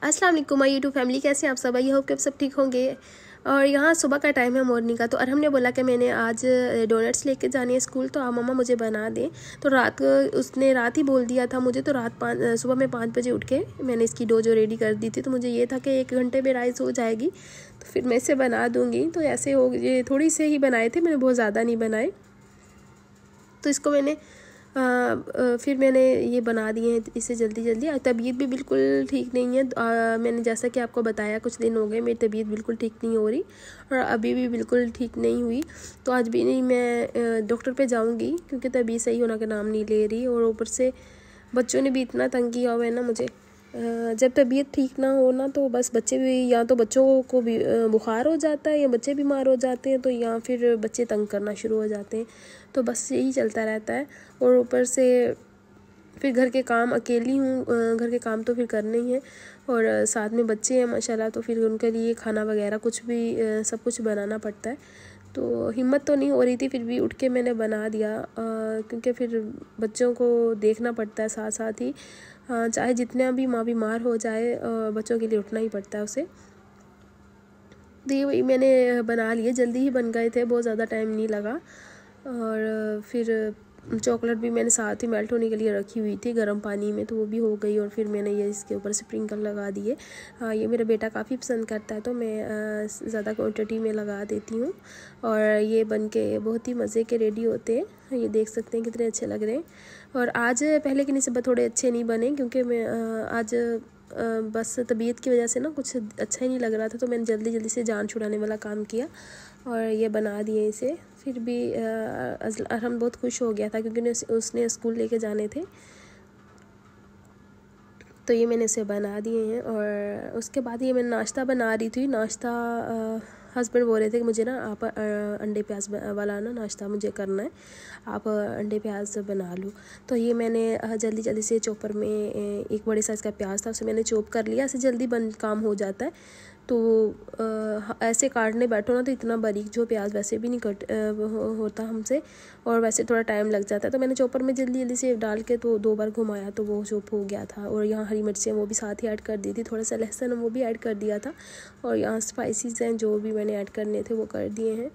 अस्सलाम वालेकुम my YouTube family, कैसे हैं आप सब। आई होप कि आप सब ठीक होंगे। और यहाँ सुबह का टाइम है मॉर्निंग का, तो अरहम ने बोला कि मैंने आज डोनट्स लेके जानी है स्कूल, तो आप मम्मा मुझे बना दें। तो उसने रात ही बोल दिया था मुझे, तो सुबह में 5 बजे उठ के मैंने इसकी डो जो रेडी कर दी थी। तो मुझे ये था कि 1 घंटे में राइस हो जाएगी, तो फिर मैं इसे बना दूँगी। तो ऐसे हो ये थोड़ी से ही बनाए थे, मैंने बहुत ज़्यादा नहीं बनाए। तो इसको मैंने फिर मैंने ये बना दिए हैं इसे जल्दी जल्दी। तबीयत भी बिल्कुल ठीक नहीं है। मैंने जैसा कि आपको बताया कुछ दिन हो गए मेरी तबीयत बिल्कुल ठीक नहीं हो रही, और अभी भी बिल्कुल ठीक नहीं हुई। तो आज भी नहीं मैं डॉक्टर पे जाऊंगी, क्योंकि तबीयत सही होने का नाम नहीं ले रही। और ऊपर से बच्चों ने भी इतना तंग किया हुआ है ना मुझे। जब तबीयत ठीक ना हो ना, तो बस बच्चे भी, या तो बच्चों को भी बुखार हो जाता है, या बच्चे बीमार हो जाते हैं, तो या फिर बच्चे तंग करना शुरू हो जाते हैं। तो बस यही चलता रहता है। और ऊपर से फिर घर के काम, अकेली हूँ, घर के काम तो फिर करने ही हैं, और साथ में बच्चे हैं माशाल्लाह, तो फिर उनके लिए खाना वगैरह कुछ भी सब कुछ बनाना पड़ता है। तो हिम्मत तो नहीं हो रही थी, फिर भी उठ के मैंने बना दिया, क्योंकि फिर बच्चों को देखना पड़ता है साथ साथ ही। चाहे जितना भी माँ बीमार हो जाए, बच्चों के लिए उठना ही पड़ता है उसे। तो ये वही मैंने बना लिए, जल्दी ही बन गए थे, बहुत ज़्यादा टाइम नहीं लगा। और फिर चॉकलेट भी मैंने साथ ही मेल्ट होने के लिए रखी हुई थी गर्म पानी में, तो वो भी हो गई। और फिर मैंने ये इसके ऊपर स्प्रिंकल लगा दिए। ये मेरा बेटा काफ़ी पसंद करता है, तो मैं ज़्यादा क्वांटिटी में लगा देती हूँ। और ये बन के बहुत ही मज़े के रेडी होते हैं। ये देख सकते हैं कितने अच्छे लग रहे हैं। और आज पहले की निस्बत थोड़े अच्छे नहीं बने, क्योंकि मैं आज बस तबीयत की वजह से ना कुछ अच्छा ही नहीं लग रहा था, तो मैंने जल्दी जल्दी से जान छुड़ाने वाला काम किया और ये बना दिए इसे। फिर भी अरहम बहुत खुश हो गया था, क्योंकि उसने स्कूल लेके जाने थे। तो ये मैंने इसे बना दिए हैं। और उसके बाद ये मैं नाश्ता बना रही थी। नाश्ता हस्बैंड बोल रहे थे कि मुझे ना आप अंडे प्याज वाला ना नाश्ता मुझे करना है, आप अंडे प्याज बना लो। तो ये मैंने जल्दी जल्दी से चॉपर में एक बड़े साइज़ का प्याज था, उसे मैंने चॉप कर लिया। ऐसे जल्दी काम हो जाता है। तो ऐसे काटने बैठो ना, तो इतना बारीक जो प्याज वैसे भी नहीं होता हमसे, और वैसे थोड़ा टाइम लग जाता है। तो मैंने चॉपर में जल्दी जल्दी से डाल के तो 2 बार घुमाया, तो वो चॉप हो गया था। और यहाँ हरी मिर्चें वो भी साथ ही ऐड कर दी थी, थोड़ा सा लहसुन वो भी ऐड कर दिया था। और यहाँ स्पाइसेस हैं जो भी मैंने ऐड करने थे वो कर दिए हैं।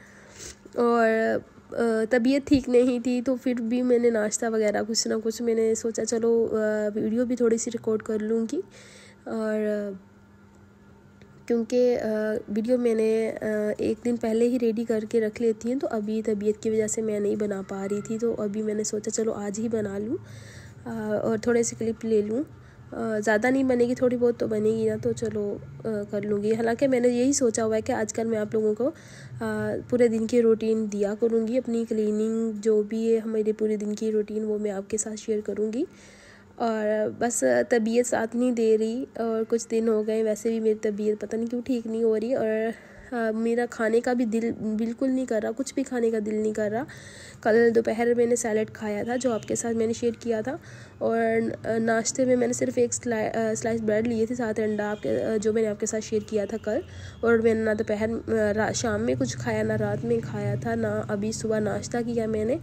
और तबीयत ठीक नहीं थी, तो फिर भी मैंने नाश्ता वगैरह कुछ ना कुछ मैंने सोचा चलो वीडियो भी थोड़ी सी रिकॉर्ड कर लूँगी। और क्योंकि वीडियो मैंने 1 दिन पहले ही रेडी करके रख लेती हूँ, तो अभी तबीयत की वजह से मैं नहीं बना पा रही थी। तो अभी मैंने सोचा चलो आज ही बना लूँ और थोड़े से क्लिप ले लूँ। ज़्यादा नहीं बनेगी, थोड़ी बहुत तो बनेगी ना, तो चलो कर लूँगी। हालांकि मैंने यही सोचा हुआ है कि आजकल मैं आप लोगों को पूरे दिन की रूटीन दिया करूँगी। अपनी क्लीनिंग जो भी है हमारे पूरे दिन की रूटीन, वो मैं आपके साथ शेयर करूँगी। और बस तबीयत साथ नहीं दे रही, और कुछ दिन हो गए वैसे भी मेरी तबीयत पता नहीं क्यों ठीक नहीं हो रही। और मेरा खाने का भी दिल बिल्कुल नहीं कर रहा, कुछ भी खाने का दिल नहीं कर रहा। कल दोपहर मैंने सैलेड खाया था, जो आपके साथ मैंने शेयर किया था। और नाश्ते में मैंने सिर्फ एक स्लाइस ब्रेड लिए थे, साथ अंडा जो मैंने आपके साथ शेयर किया था कल। और मैंने ना दोपहर शाम में कुछ खाया, ना रात में खाया था, ना अभी सुबह नाश्ता किया मैंने।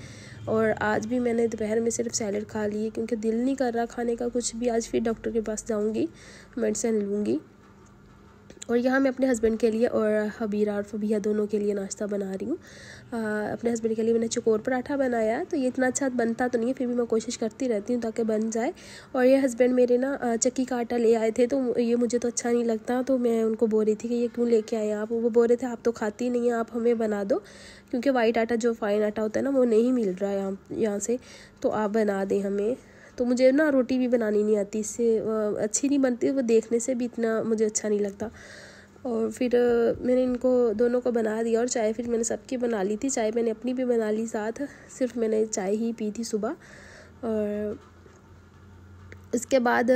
और आज भी मैंने दोपहर में सिर्फ सैलेड खा लिए, क्योंकि दिल नहीं कर रहा खाने का कुछ भी। आज फिर डॉक्टर के पास जाऊंगी, मेडिसिन लूँगी। और यहाँ मैं अपने हस्बैंड के लिए और हबीरा और फबीहा दोनों के लिए नाश्ता बना रही हूँ। अपने हस्बैंड के लिए मैंने चकोर पराठा बनाया। तो ये इतना अच्छा बनता तो नहीं है, फिर भी मैं कोशिश करती रहती हूँ ताकि बन जाए। और ये हस्बैंड मेरे ना चक्की का आटा ले आए थे, तो ये मुझे तो अच्छा नहीं लगता। तो मैं उनको बोल रही थी कि ये क्यों लेके आए आप। वो बोल रहे थे आप तो खाती नहीं हैं, आप हमें बना दो, क्योंकि वाइट आटा जो फाइन आटा होता है ना, वो नहीं मिल रहा है यहाँ से, तो आप बना दें हमें। तो मुझे ना रोटी भी बनानी नहीं आती, इससे अच्छी नहीं बनती, वो देखने से भी इतना मुझे अच्छा नहीं लगता। और फिर मैंने इनको दोनों को बना दिया। और चाय फिर मैंने सबकी बना ली थी, चाय मैंने अपनी भी बना ली साथ, सिर्फ मैंने चाय ही पी थी सुबह। और इसके बाद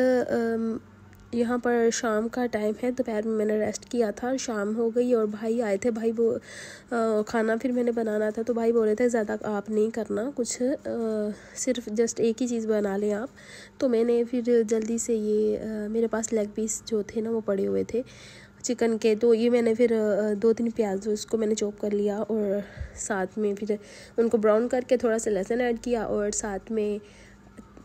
यहाँ पर शाम का टाइम है, दोपहर में मैंने रेस्ट किया था, शाम हो गई और भाई आए थे। भाई वो खाना फिर मैंने बनाना था, तो भाई बोल रहे थे ज़्यादा आप नहीं करना कुछ, सिर्फ जस्ट एक ही चीज़ बना लें आप। तो मैंने फिर जल्दी से ये मेरे पास लेग पीस जो थे ना वो पड़े हुए थे चिकन के, तो ये मैंने फिर 2-3 प्याज उसको मैंने चॉप कर लिया, और साथ में फिर उनको ब्राउन करके थोड़ा सा लहसुन ऐड किया, और साथ में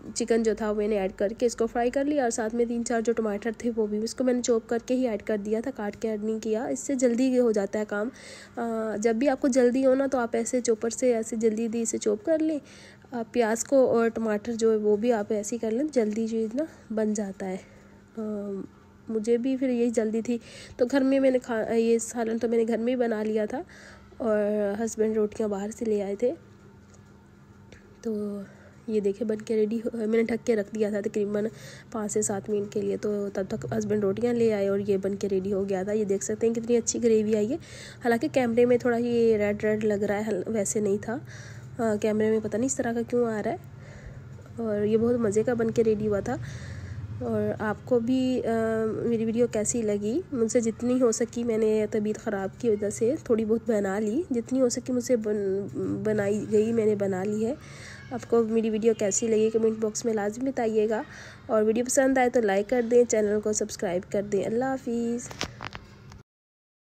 चिकन जो था वो मैंने ऐड करके इसको फ्राई कर लिया, और साथ में 3-4 जो टमाटर थे वो भी इसको मैंने चॉप करके ही ऐड कर दिया था, काट के ऐड नहीं किया। इससे जल्दी हो जाता है काम। जब भी आपको जल्दी हो ना तो आप ऐसे चॉपर से ऐसे जल्दी इसे चॉप कर लें। प्याज को और टमाटर जो है वो भी आप ऐसे ही कर लें, जल्दी चीज़ ना बन जाता है। मुझे भी फिर यही जल्दी थी तो घर में मैंने ये सालन तो मैंने घर में ही बना लिया था, और हस्बैंड रोटियां बाहर से ले आए थे। तो ये देखे बन के रेडी मैंने ढक के रख दिया था तकरीबन 5 से 7 मिनट के लिए। तो तब तक हस्बैंड रोटियां ले आए और ये बन के रेडी हो गया था। ये देख सकते हैं कितनी अच्छी ग्रेवी आई है। हालांकि कैमरे में थोड़ा ये रेड लग रहा है, वैसे नहीं था। कैमरे में पता नहीं इस तरह का क्यों आ रहा है। और ये बहुत मज़े का बन के रेडी हुआ था। और आपको भी मेरी वीडियो कैसी लगी? मुझसे जितनी हो सकी, मैंने तबीयत ख़राब की वजह से थोड़ी बहुत बना ली, जितनी हो सकी मुझसे बनाई गई मैंने बना ली है। आपको मेरी वीडियो कैसी लगी कमेंट बॉक्स में लाजमी बताइएगा, और वीडियो पसंद आए तो लाइक कर दें, चैनल को सब्सक्राइब कर दें। अल्लाह हाफिज़।